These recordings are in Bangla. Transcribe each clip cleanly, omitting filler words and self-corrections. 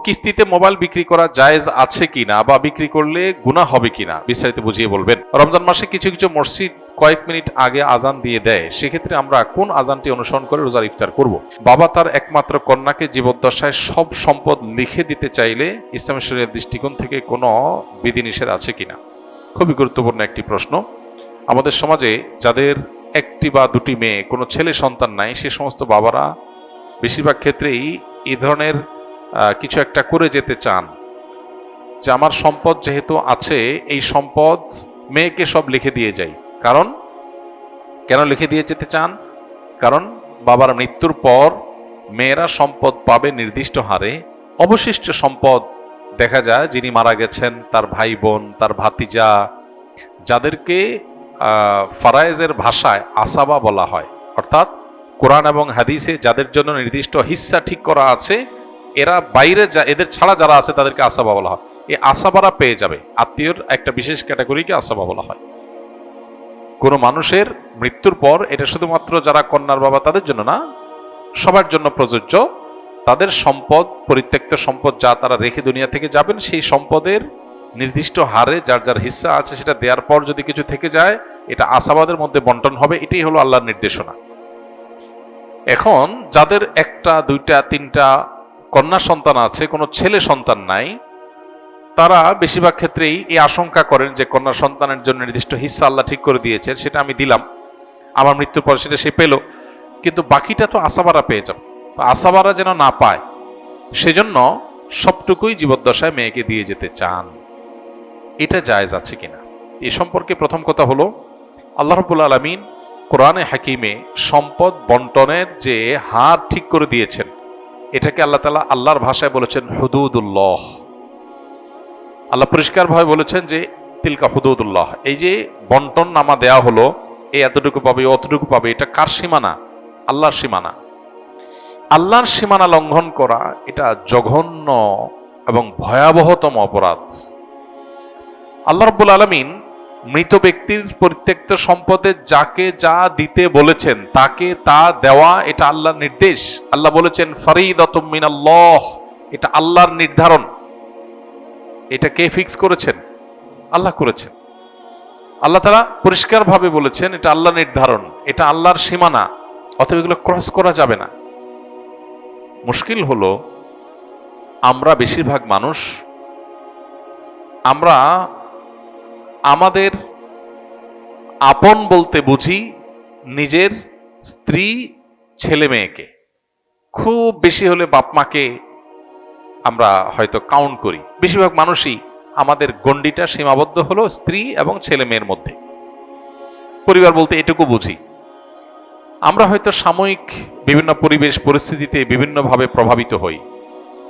কিস্তিতে মোবাইল বিক্রি করা জায়েজ আছে কিনা বা বিক্রি করলে গুনাহ হবে কিনা বিস্তারিত বুঝিয়ে বলবেন। রমজান মাসে কিছু কিছু মসজিদ কয়েক মিনিট আগে আজান দিয়ে দেয়, সেক্ষেত্রে আমরা কোন আজানটি অনুসরণ করে রোজার ইফতার করব? বাবা তার একমাত্র কন্যাকে জীবদ্দশায় সব সম্পদ লিখে দিতে চাইলে ইসলামী শরীয়তের দৃষ্টিকোণ থেকে কোনো বিধিনিষেধ আছে কিনা? খুবই গুরুত্বপূর্ণ একটি প্রশ্ন। আমাদের সমাজে যাদের একটি বা দুটি মেয়ে, কোনো ছেলে সন্তান নাই, সে সমস্ত বাবারা বেশিরভাগ ক্ষেত্রেই এই ধরনের কিছু একটা করে যেতে চান যে আমার সম্পদ যেহেতু আছে, এই সম্পদ মেয়েকে সব লিখে দিয়ে যাই। কারণ কেন লিখে দিয়ে যেতে চান? কারণ বাবার মৃত্যুর পর মেয়েরা সম্পদ পাবে নির্দিষ্ট হারে। অবশিষ্ট সম্পদ দেখা যায় যিনি মারা গেছেন, তার ভাই বোন, তার ভাতিজা, যাদেরকে ফারায়েজের ভাষায় আসাবা বলা হয়, অর্থাৎ কোরআন এবং হাদিসে যাদের জন্য নির্দিষ্ট হিস্সা ঠিক করা আছে, এরা বাইরে এদের ছাড়া যারা আছে তাদেরকে আসাবা বলা হয়। এই আসাবারা পেয়ে যাবে। আত্মীয়র একটা বিশেষ ক্যাটাগরিকে আসাবা বলা হয়। কোনো মানুষের মৃত্যুর পর এটা শুধুমাত্র যারা কন্যার বাবা তাদের জন্য না, সবার জন্য প্রযোজ্য। তাদের সম্পদ, পরিত্যক্ত সম্পদ যা তারা রেখে দুনিয়া থেকে যাবেন, সেই সম্পদের নির্দিষ্ট হারে যার যার হিস্সা আছে সেটা দেওয়ার পর যদি কিছু থেকে যায়, এটা আসাবাদের মধ্যে বন্টন হবে। এটাই হলো আল্লাহর নির্দেশনা। এখন যাদের একটা, দুইটা, তিনটা কন্যা সন্তান আছে, কোনো ছেলে সন্তান নাই, তারা বেশিরভাগ ক্ষেত্রেই এই আশঙ্কা করেন যে কন্যা সন্তানের জন্য নির্দিষ্ট হিস্সা আল্লাহ ঠিক করে দিয়েছেন, সেটা আমি দিলাম, আমার মৃত্যুর পর সেটা সে পেল, কিন্তু বাকিটা তো আসাবারা পেয়ে যাবে। আসাবারা যেন না পায়, সেজন্য সবটুকুই জীবদ্দশায় মেয়েকে দিয়ে যেতে চান। এটা জায়েজ আছে কিনা এ সম্পর্কে প্রথম কথা হলো, আল্লাহ রাব্বুল আলামিন কোরআনে হাকিমে সম্পদ বন্টনের যে হার ঠিক করে দিয়েছেন, এটাকে আল্লাহ তাআলা আল্লাহর ভাষায় বলেছেন হুদুদুল্লাহ। আল্লাহ পরিষ্কারভাবে বলেছেন যে তিলকা হুদুদুল্লাহ। এই যে বন্টন নামা দেয়া হলো, এই এতটুকু পাবে, অতটুকু পাবে, এটা কার সীমানা? আল্লাহর সীমানা। আল্লাহর সীমানা লঙ্ঘন করা এটা জঘন্য এবং ভয়াবহতম অপরাধ। আল্লাহ রাব্বুল আলামিন মৃত ব্যক্তির পরিত্যক্ত সম্পদে যাকে যা দিতে বলেছেন তাকে তা দেওয়া, এটা আল্লাহর নির্দেশ। আল্লাহ বলেছেন ফরিদাতুম মিনাল্লাহ, এটা আল্লাহর নির্ধারণ। এটা কে ফিক্স করেছেন? আল্লাহ করেছেন। আল্লাহ তাআলা পরিষ্কারভাবে বলেছেন এটা আল্লাহর নির্ধারণ, এটা আল্লাহর সীমানা, অতএব এগুলো ক্রস করা যাবে না। মুশকিল হলো আমরা বেশিরভাগ মানুষ, আমরা আমাদের আপন বলতে বুঝি নিজের স্ত্রী, ছেলে মেয়েকে। খুব বেশি হলে বাপ মাকে আমরা হয়তো কাউন্ট করি। বেশিরভাগ মানুষই আমাদের গণ্ডিটা সীমাবদ্ধ হলো স্ত্রী এবং ছেলে মেয়ের মধ্যে। পরিবার বলতে এটুকু বুঝি। আমরা হয়তো সাময়িক বিভিন্ন পরিবেশ পরিস্থিতিতে বিভিন্নভাবে প্রভাবিত হই।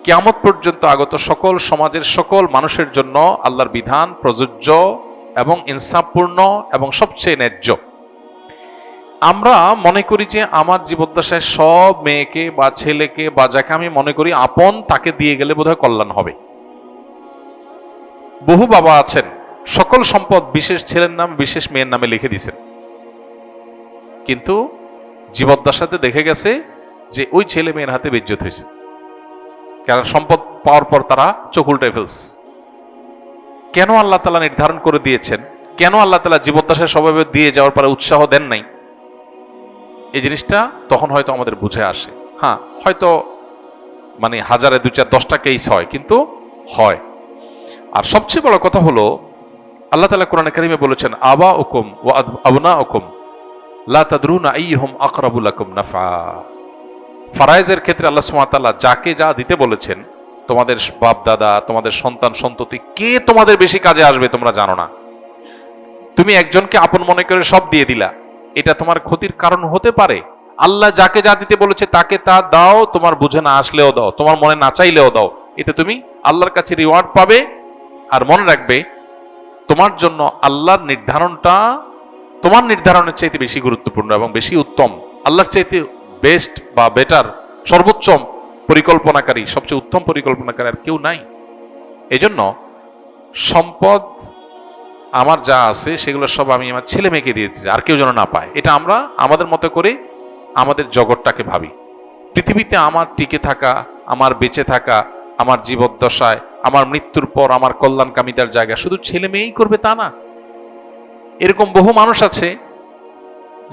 কিয়ামত পর্যন্ত আগত সকল সমাজের সকল মানুষের জন্য আল্লাহর বিধান প্রযোজ্য এবং ইনসাফপূর্ণ এবং সবচেয়ে ন্যায্য। আমরা মনে করি যে আমার জীবদ্দশায় সব মেয়েকে বা ছেলেকে বা যাকে আমি মনে করি আপন, তাকে দিয়ে গেলে বোধহয় কল্যাণ হবে। বহু বাবা আছেন সকল সম্পদ বিশেষ ছেলের নাম, বিশেষ মেয়ের নামে লিখে দিয়েছেন, কিন্তু জীবদ্দশাতে দেখে গেছে যে ওই ছেলে মেয়ের হাতে বেজ্জত হয়েছে। কারণ সম্পদ পাওয়ার পর তারা চোখ উল্টে ফেলছে। কেন আল্লাহ তাআলা নির্ধারণ করে দিয়েছেন? কেন আল্লাহ তাআলা জীবদ্দশায় সবাই দিয়ে যাওয়ার পরে উৎসাহ দেন নাই? এই জিনিসটা তখন হয়তো আমাদের বুঝে আসে। হ্যাঁ, হয়তো মানে হাজারে 2-4-10টা কেস হয়, কিন্তু হয়। আর সবচেয়ে বড় কথা হলো আল্লাহ তাআলা কোরআনে কারিমে বলেছেন আবাউকুম ওয়া আবনাউকুম লা তাদরুনা আইয়ুহুম আকরাবু লাকুম নাফা। ফারায়েজের ক্ষেত্রে আল্লাহ সুবহানাহু ওয়া তাআলা যাকে যা দিতে বলেছেন, তোমাদের বাপ দাদা, তোমাদের সন্তান সন্ততি, কে তোমাদের বেশি কাজে আসবে তোমরা জানো না। তুমি একজনকে আপন মনে করে সব দিয়ে দিলা, এটা তোমার ক্ষতির কারণ হতে পারে। আল্লাহ যাকে যা দিতে বলেছে তাকে তা দাও, তোমার বুঝে না আসলেও দাও, তোমার মনে না চাইলেও দাও, এতে তুমি আল্লাহর কাছে রিওয়ার্ড পাবে। আর মনে রাখবে, তোমার জন্য আল্লাহর নির্ধারণটা তোমার নির্ধারণের চাইতে বেশি গুরুত্বপূর্ণ এবং বেশি উত্তম। আল্লাহর চাইতে বেস্ট বা বেটার, সর্বোচ্চ পরিকল্পনাকারী, সবচেয়ে উত্তম পরিকল্পনাকারী আর কেউ নাই। এজন্য সম্পদ আমার যা আছে সেগুলো সব আমি আমার ছেলে মেয়েকে দিয়ে দিচ্ছি, আর কেউ যেন না পায়। এটা আমরা আমাদের মতো করে আমাদের জগৎটাকে ভাবি। পৃথিবীতে আমার টিকে থাকা, আমার বেঁচে থাকা, আমার জীবদ্দশায়, আমার মৃত্যুর পর আমার কল্যাণকামিতার জায়গা শুধু ছেলে মেয়েই করবে তা না। এরকম বহু মানুষ আছে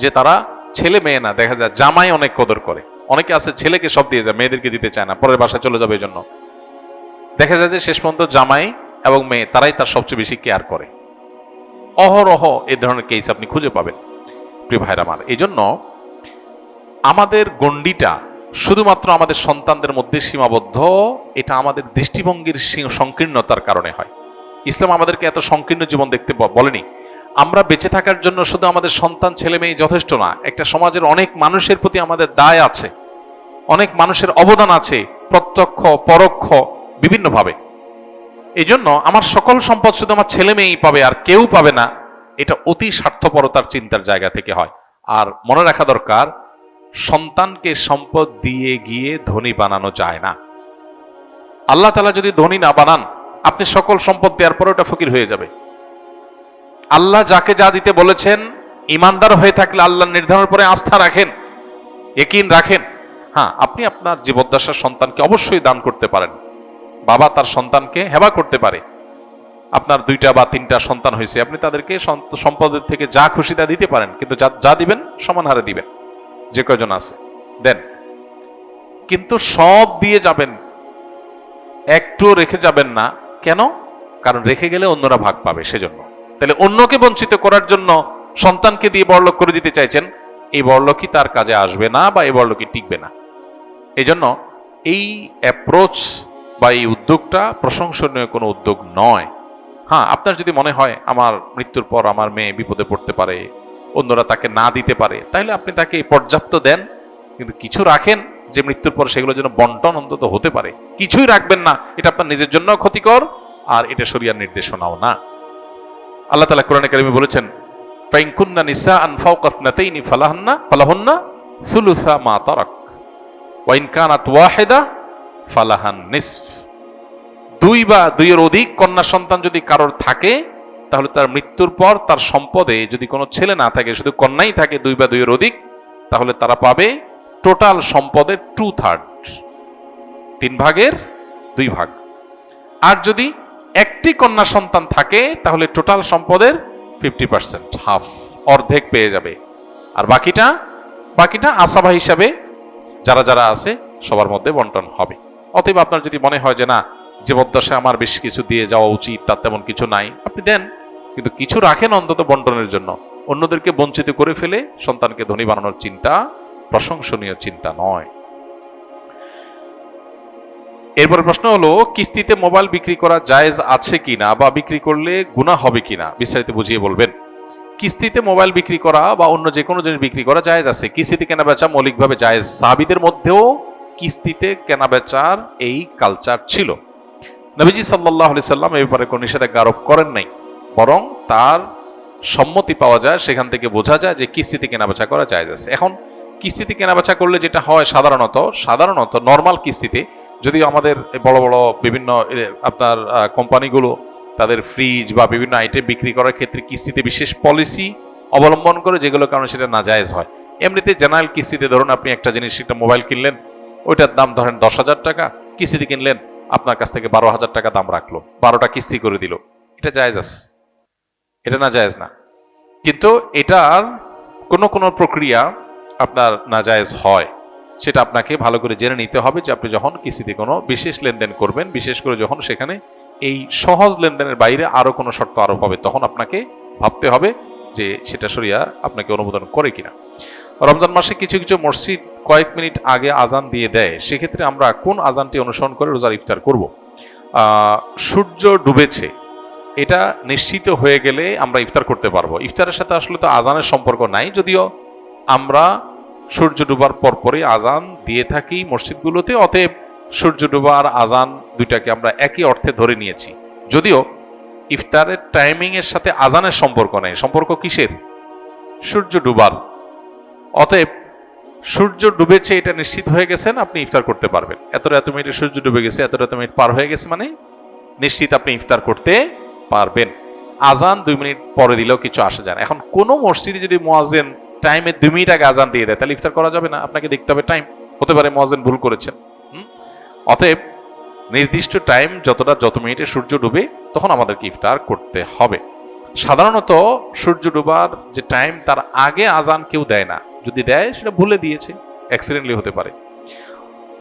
যে তারা ছেলে মেয়ে না, দেখা যায় জামাই অনেক কদর করে। অনেকে আছে ছেলেকে সব দিয়ে যায়, মেয়েদেরকে দিতে চায় না, পরের বাসায় চলে যাবে এই জন্য। দেখা যায় যে শেষ পর্যন্ত জামাই এবং মেয়ে তারাই তার সবচেয়ে বেশি কেয়ার করে। অহরহ এই ধরনের কেস আপনি খুঁজে পাবেন প্রিয় ভাইরা আমার। এই জন্য আমাদের গণ্ডিটা শুধুমাত্র আমাদের সন্তানদের মধ্যে সীমাবদ্ধ, এটা আমাদের দৃষ্টিভঙ্গির সংকীর্ণতার কারণে হয়। ইসলাম আমাদেরকে এত সংকীর্ণ জীবন দেখতে বলেনি। আমরা বেঁচে থাকার জন্য শুধু আমাদের সন্তান ছেলে মেয়ে যথেষ্ট না, একটা সমাজের অনেক মানুষের প্রতি আমাদের দায় আছে, অনেক মানুষের অবদান আছে, প্রত্যক্ষ পরোক্ষ বিভিন্নভাবে। এই জন্য আমার সকল সম্পদ শুধু আমার ছেলে মেয়েই পাবে আর কেউ পাবে না, এটা অতি স্বার্থপরতার চিন্তার জায়গা থেকে হয়। আর মনে রাখা দরকার, সন্তানকে সম্পদ দিয়ে গিয়ে ধনী বানানো যায় না। আল্লাহ তাআলা যদি ধনী না বানান, আপনি সকল সম্পদ দেওয়ার পরে ওটা ফকির হয়ে যাবে। আল্লাহ যাকে যা দিতে বলেছেন, ইমানদার হয়ে থাকলে আল্লাহর নির্ধারণের পরে আস্থা রাখেন, ইয়াকিন রাখেন। হ্যাঁ, আপনি আপনার জীবদ্দশার সন্তানকে অবশ্যই দান করতে পারেন। বাবা তার সন্তানকে হেবা করতে পারে। আপনার 2টা বা 3টা সন্তান হয়েছে, আপনি তাদেরকে সম্পদের থেকে যা খুশি তা দিতে পারেন, কিন্তু যা দিবেন সমান হারে দিবেন। যে কয়জন আছে দেন, কিন্তু সব দিয়ে যাবেন, একটু রেখে যাবেন না। কেন? কারণ রেখে গেলে অন্যরা ভাগ পাবে, সেজন্য। তাহলে অন্যকে বঞ্চিত করার জন্য সন্তানকে দিয়ে বড়লোক করে দিতে চাইছেন, এই বড়লোকই তার কাজে আসবে না বা এই বড়লোকই টিকবে না। এই জন্য এই অ্যাপ্রোচ বা এই উদ্যোগটা প্রশংসনীয় কোনো উদ্যোগ নয়। হ্যাঁ, আপনার যদি মনে হয় আমার মৃত্যুর পর আমার মেয়ে বিপদে পড়তে পারে, অন্যরা তাকে না দিতে পারে, তাহলে আপনি তাকে পর্যাপ্ত দেন, কিন্তু কিছু রাখেন যে মৃত্যুর পর সেগুলো যেন বন্টন অন্তত হতে পারে। কিছুই রাখবেন না, এটা আপনার নিজের জন্য ক্ষতিকর, আর এটা শরিয়ার নির্দেশনাও না। আল্লাহ তাআলা কোরআনে কারিমে বলেছেন, ফাইন কুন্না নিসাআন ফাওকা ইসনাতাইনি ফালাহুন্না সুলুসা মা তারাক ওয়া ইন কানাত ওয়াহিদা ফালাহান নিসফ। 2 বা 2 এর অধিক কন্যা সন্তান যদি কারোর থাকে, তাহলে তার মৃত্যুর পর তার সম্পদে যদি কোনো ছেলে না থাকে, শুধু কন্যাই থাকে 2 বা 2 এর অধিক, তাহলে তারা পাবে টোটাল সম্পদের 2/3, 3 ভাগের 2 ভাগ। আর যদি একটি কন্যা সন্তান থাকে, তাহলে টোটাল সম্পদের 50%, হাফ, অর্ধেক পেয়ে যাবে। আর বাকিটা আসাবা হিসাবে যারা যারা আছে সবার মধ্যে বন্টন হবে। অতএব আপনার যদি মনে হয় যে না, জীবদ্দশায় আমার বেশি কিছু দিয়ে যাওয়া উচিত, তার তেমন কিছু নাই, আপনি দেন, কিন্তু কিছু রাখেন অন্তত বন্টনের জন্য। অন্যদেরকে বঞ্চিত করে ফেলে সন্তানকে ধনী বানানোর চিন্তা প্রশংসনীয় চিন্তা নয়। এরপর প্রশ্ন হলো, কিস্তিতে মোবাইল বিক্রি করা জায়েজ আছে কিনা বা বিক্রি করলে গুনাহ হবে কিনা, বিস্তারিত বুঝিয়ে বলবেন। কিস্তিতে মোবাইল বিক্রি করা বা অন্য যে কোনো জিনিস বিক্রি করা জায়েজ আছে। কিস্তিতে কেনাবেচা মৌলিকভাবে জায়েজ। সাহাবীদের মধ্যেও কিস্তিতে কেনাবেচার এই কালচার ছিল। নবীজি সাল্লাল্লাহু আলাইহি সাল্লাম এই ব্যাপারে কোনো নিষেধাজ্ঞা আরোপ করেন নাই, বরং তার সম্মতি পাওয়া যায়, সেখান থেকে বোঝা যায় যে কিস্তিতে কেনাবেচা করা জায়েজ আছে। এখন কিস্তিতে কেনাবেচা করলে যেটা হয়, সাধারণত নরমাল কিস্তিতে, যদিও আমাদের বড় বড় বিভিন্ন আপনার কোম্পানিগুলো তাদের ফ্রিজ বা বিভিন্ন আইটেম বিক্রি করার ক্ষেত্রে কিস্তিতে বিশেষ পলিসি অবলম্বন করে, যেগুলো কারণে সেটা নাজায়েজ হয়। এমনিতে জেনারেল কিস্তিতে ধরুন আপনি একটা জিনিস, একটা মোবাইল কিনলেন, ওইটার দাম ধরেন 10,000 টাকা, কিস্তিতে কিনলেন, আপনার কাছ থেকে 12,000 টাকা দাম রাখলো, 12টা কিস্তি করে দিল, এটা জায়েজ আছে, এটা নাজায়েজ না। কিন্তু এটার কোনো প্রক্রিয়া আপনার নাজায়েজ হয়, সেটা আপনাকে ভালো করে জেনে নিতে হবে যে আপনি যখন কিস্তিতে কোনো বিশেষ লেনদেন করবেন, বিশেষ করে যখন সেখানে এই সহজ লেনদেনের বাইরে আরো কোনো শর্ত আরোপ হবে, তখন আপনাকে ভাবতে হবে যে সেটা শরিয়া আপনাকে অনুমোদন করে কিনা। রমজান মাসে কিছু কিছু মসজিদ কয়েক মিনিট আগে আজান দিয়ে দেয়, সেক্ষেত্রে আমরা কোন আজানটি অনুসরণ করে রোজার ইফতার করব? সূর্য ডুবেছে এটা নিশ্চিত হয়ে গেলে আমরা ইফতার করতে পারবো। ইফতারের সাথে আসলে তো আজানের সম্পর্ক নাই, যদিও আমরা সূর্য ডুবার পরপরই আজান দিয়ে থাকি মসজিদগুলোতে। অতএব সূর্য ডুবার আজান দুইটাকে আমরা একই অর্থে ধরে নিয়েছি, যদিও ইফতারের টাইমিং এর সাথে আজানের সম্পর্ক নেই। সম্পর্ক কিসের? সূর্য ডুবার। অতএব সূর্য ডুবেছে এটা নিশ্চিত হয়ে গেছেন, আপনি ইফতার করতে পারবেন। এত মিনিটে সূর্য ডুবে গেছে, এত মিনিট পার হয়ে গেছে, মানে নিশ্চিত আপনি ইফতার করতে পারবেন। আজান 2 মিনিট পরে দিলেও কিছু আসে যায় না। এখন কোন মসজিদে যদি মুয়াজ্জিন টাইমে 2 মিনিট আগে আজান দিয়ে দেয়, তাহলে ইফতার করা যাবে না, আপনাকে দেখতে হবে টাইম। হতে পারে মুয়াজ্জিন ভুল করেছেন। অতএব নির্দিষ্ট টাইম যত মিনিটে সূর্য ডুবে তখন আমাদেরকে ইফতার করতে হবে। সাধারণত সূর্য ডোবার যে টাইম তার আগে আজান কেউ দেয় না, যদি দেয় সেটা ভুলে দিয়েছে, অ্যাক্সিডেন্টলি হতে পারে।